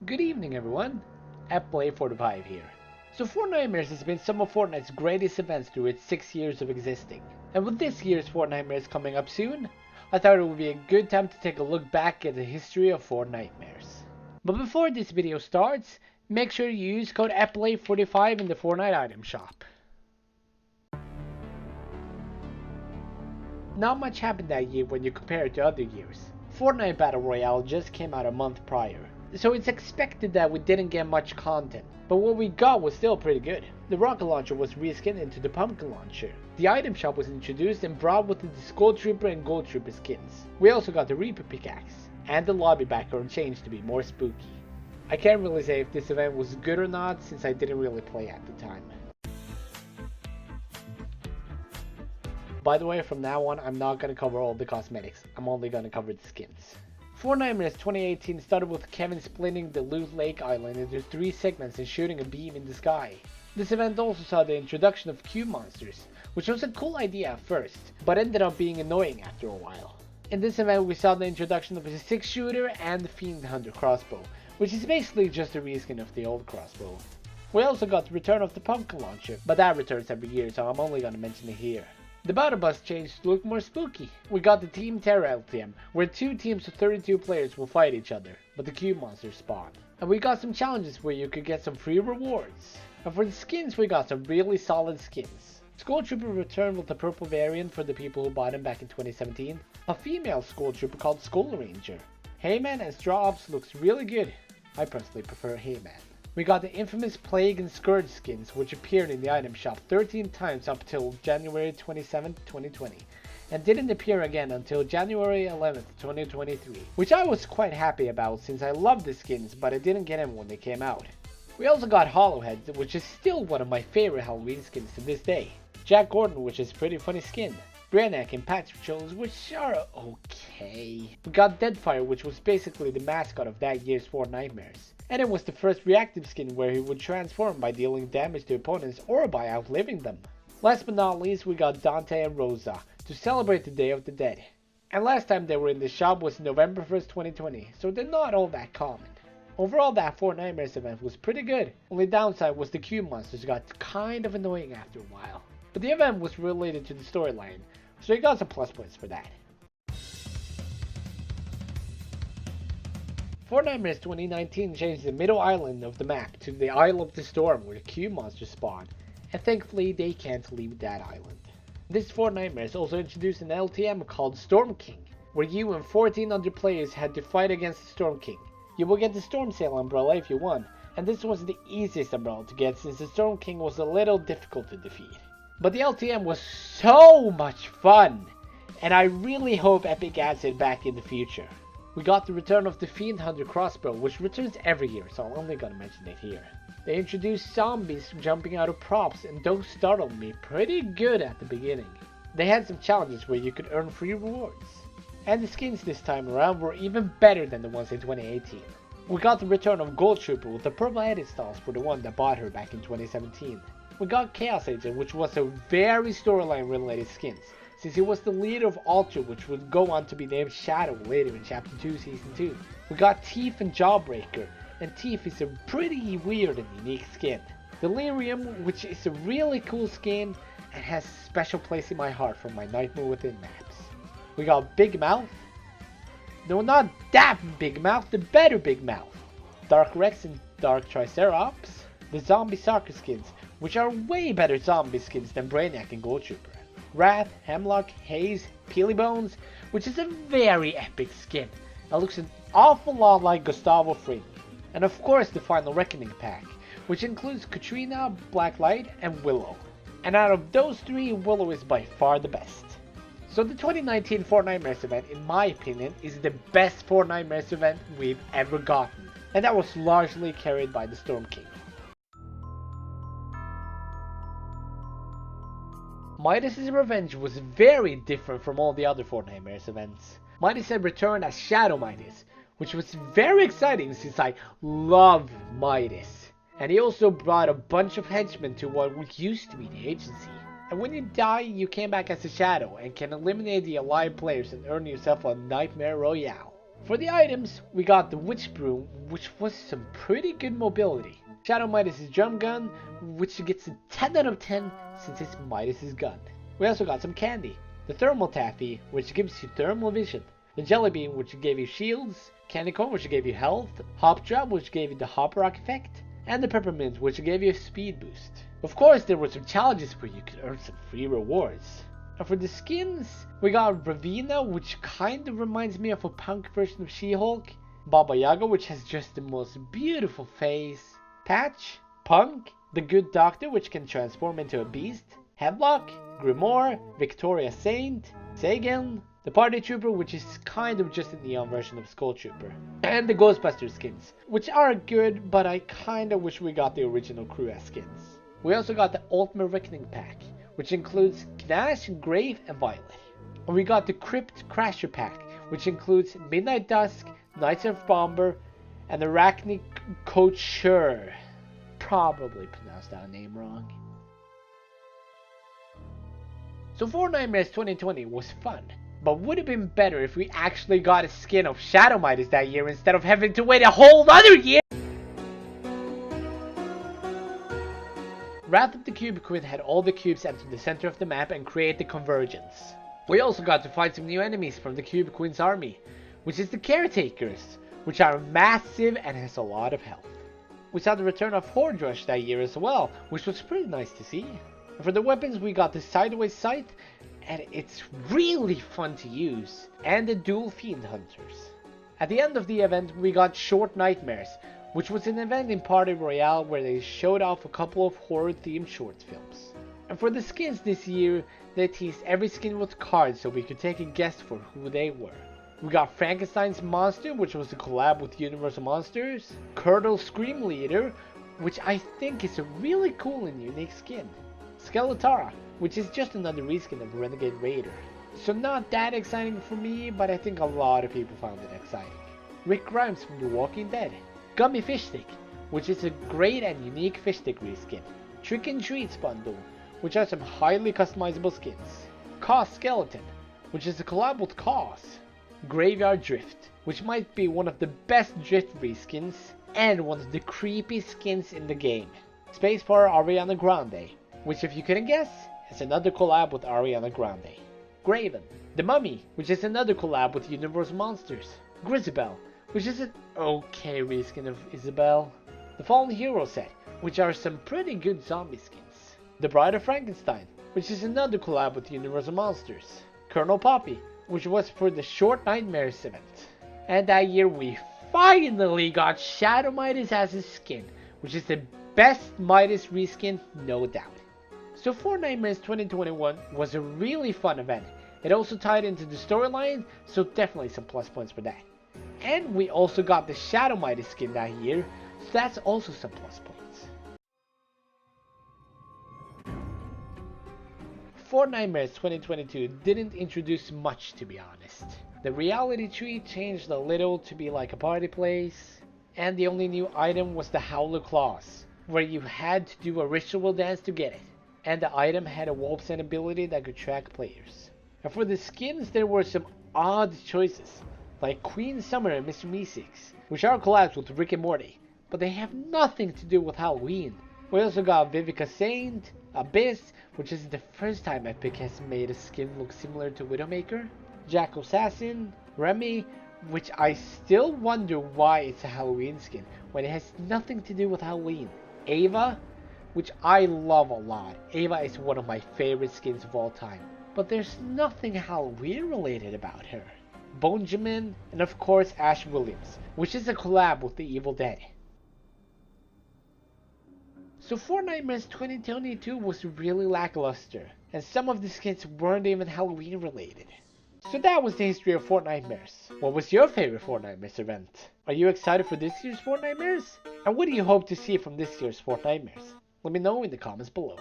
Good evening everyone, Play45 here. So Fortnitemares has been some of Fortnite's greatest events through its 6 years of existing. And with this year's Fortnitemares coming up soon, I thought it would be a good time to take a look back at the history of Fortnitemares. But before this video starts, make sure you use code Play45 in the Fortnite item shop. Not much happened that year when you compare it to other years. Fortnite Battle Royale just came out a month prior, so it's expected that we didn't get much content, but what we got was still pretty good. The rocket launcher was reskinned into the pumpkin launcher. The item shop was introduced and brought with it the Skull Trooper and Gold Trooper skins. We also got the Reaper pickaxe, and the lobby background changed to be more spooky. I can't really say if this event was good or not since I didn't really play at the time. By the way, from now on, I'm not going to cover all the cosmetics, I'm only going to cover the skins. Fortnitemares 2018 started with Kevin splitting the Loot Lake Island into 3 segments and shooting a beam in the sky. This event also saw the introduction of cube monsters, which was a cool idea at first, but ended up being annoying after a while. In this event we saw the introduction of a 6-shooter and the Fiend Hunter crossbow, which is basically just a reskin of the old crossbow. We also got the return of the pumpkin launcher, but that returns every year so I'm only going to mention it here. The battle bus changed to look more spooky. We got the Team Terror LTM, where 2 teams of 32 players will fight each other, but the cube monsters spawn. And we got some challenges where you could get some free rewards. And for the skins we got some really solid skins. Skull Trooper returned with the purple variant for the people who bought him back in 2017. A female Skull Trooper called Skull Ranger. Heyman and Straw Ops looks really good. I personally prefer Heyman. We got the infamous Plague and Scourge skins, which appeared in the item shop 13 times up till January 27, 2020, and didn't appear again until January 11, 2023, which I was quite happy about since I loved the skins, but I didn't get them when they came out. We also got Hollowheads, which is still one of my favorite Halloween skins to this day. Jack Gordon, which is a pretty funny skin. Brainiac and Patrick Jones, which are okay. We got Deadfire, which was basically the mascot of that year's Fortnitemares. And it was the first reactive skin where he would transform by dealing damage to opponents or by outliving them. Last but not least, we got Dante and Rosa to celebrate the Day of the Dead. And last time they were in the shop was November 1st, 2020, so they're not all that common. Overall, that Fortnitemares event was pretty good. Only downside was the cube monsters got kind of annoying after a while. But the event was related to the storyline, so you got some plus points for that. Fortnitemares 2019 changed the middle island of the map to the Isle of the Storm where cube monsters spawn, and thankfully they can't leave that island. This Fortnitemares also introduced an LTM called Storm King, where you and 14 other players had to fight against the Storm King. You will get the Storm Sail umbrella if you won, and this was the easiest umbrella to get since the Storm King was a little difficult to defeat. But the LTM was so much fun, and I really hope Epic adds it back in the future. We got the return of the Fiend Hunter crossbow, which returns every year, so I'm only gonna mention it here. They introduced zombies jumping out of props, and those startled me pretty good at the beginning. They had some challenges where you could earn free rewards. And the skins this time around were even better than the ones in 2018. We got the return of Gold Trooper with the purple edit styles for the one that bought her back in 2017. We got Chaos Agent, which was a very storyline related skins, since he was the leader of Ultra, which would go on to be named Shadow later in Chapter 2 Season 2. We got Thief and Jawbreaker, and Thief is a pretty weird and unique skin. Delirium, which is a really cool skin and has a special place in my heart for my Nightmare Within maps. We got Big Mouth. No, not that Big Mouth, the better Big Mouth. Dark Rex and Dark Triceratops. The Zombie Soccer skins, which are way better zombie skins than Brainiac and Gold Trooper. Wrath, Hemlock, Haze, Peelybones, which is a very epic skin that looks an awful lot like Gustavo Fring. And of course the Final Reckoning pack, which includes Katrina, Blacklight, and Willow. And out of those 3, Willow is by far the best. So the 2019 Fortnitemares event, in my opinion, is the best Fortnitemares event we've ever gotten. And that was largely carried by the Storm King. Midas's revenge was very different from all the other Fortnitemares events. Midas had returned as Shadow Midas, which was very exciting since I love Midas. And he also brought a bunch of henchmen to what used to be the agency. And when you die, you came back as a Shadow and can eliminate the alive players and earn yourself a Nightmare Royale. For the items, we got the Witch Broom, which was some pretty good mobility. Shadow Midas' drum gun, which gets a 10 out of 10 since it's Midas' gun. We also got some candy. The Thermal Taffy, which gives you thermal vision. The Jelly Bean, which gave you shields. Candy Corn, which gave you health. Hop Drop, which gave you the Hop Rock effect. And the Peppermint, which gave you a speed boost. Of course, there were some challenges where you could earn some free rewards. And for the skins, we got Ravina, which kind of reminds me of a punk version of She-Hulk. Baba Yaga, which has just the most beautiful face. Patch, Punk, the Good Doctor, which can transform into a beast. Headlock, Grimoire, Victoria Saint, Sagan, the Party Trooper, which is kind of just a neon version of Skull Trooper. And the Ghostbuster skins, which are good, but I kinda wish we got the original crew as skins. We also got the Ultimate Reckoning Pack, which includes Gnash, Grave, and Violet. And we got the Crypt Crasher Pack, which includes Midnight Dusk, Knights of Bomber, and Arachnic Couture. Probably pronounced that name wrong. So Fortnitemares 2020 was fun, but would have been better if we actually got a skin of Shadow Midas that year instead of having to wait a whole other year! Wrath of the Cube Queen had all the cubes enter the center of the map and create the convergence. We also got to fight some new enemies from the Cube Queen's army, which is the Caretakers, which are massive and has a lot of health. We saw the return of Horde Rush that year as well, which was pretty nice to see. And for the weapons, we got the Sideways Sight, and it's really fun to use, and the Dual Fiend Hunters. At the end of the event, we got Short Nightmares, which was an event in Party Royale where they showed off a couple of horror-themed short films. And for the skins this year, they teased every skin with cards so we could take a guess for who they were. We got Frankenstein's Monster, which was a collab with Universal Monsters, Curdle Scream Leader, which I think is a really cool and unique skin, Skeletara, which is just another reskin of Renegade Raider. So not that exciting for me, but I think a lot of people found it exciting. Rick Grimes from The Walking Dead, Gummy Fish Stick, which is a great and unique fish stick reskin, Trick and Treats Bundle, which are some highly customizable skins, Cause Skeleton, which is a collab with Cause, Graveyard Drift, which might be one of the best drift reskins, and one of the creepy skins in the game, Spacebar Ariana Grande, which if you couldn't guess, is another collab with Ariana Grande, Graven, The Mummy, which is another collab with Universal Monsters, Grisabelle, which is an okay reskin of Isabelle, the Fallen Hero set, which are some pretty good zombie skins, The Bride of Frankenstein, which is another collab with Universal Monsters, Colonel Poppy, which was for the Short Nightmares event. And that year we finally got Shadow Midas as a skin, which is the best Midas reskin, no doubt. So Fortnitemares 2021 was a really fun event. It also tied into the storyline, so definitely some plus points for that. And we also got the Shadow Midas skin that year, so that's also some plus points. Fortnitemares 2022 didn't introduce much, to be honest. The reality tree changed a little to be like a party place, and the only new item was the Howler Claws, where you had to do a ritual dance to get it, and the item had a wall send ability that could track players. And for the skins there were some odd choices, like Queen Summer and Mr. Meeseeks, which are collabs with Rick and Morty, but they have nothing to do with Halloween. We also got Vivica Saint, Abyss, which is the first time Epic has made a skin look similar to Widowmaker, Jack Assassin, Remy, which I still wonder why it's a Halloween skin when it has nothing to do with Halloween, Ava, which I love a lot. Ava is one of my favorite skins of all time, but there's nothing Halloween related about her, Benjamin, and of course Ash Williams, which is a collab with the Evil Dead. So Fortnitemares 2022 was really lackluster, and some of the skins weren't even Halloween related. So that was the history of Fortnitemares. What was your favorite Fortnitemares event? Are you excited for this year's Fortnitemares? And what do you hope to see from this year's Fortnitemares? Let me know in the comments below.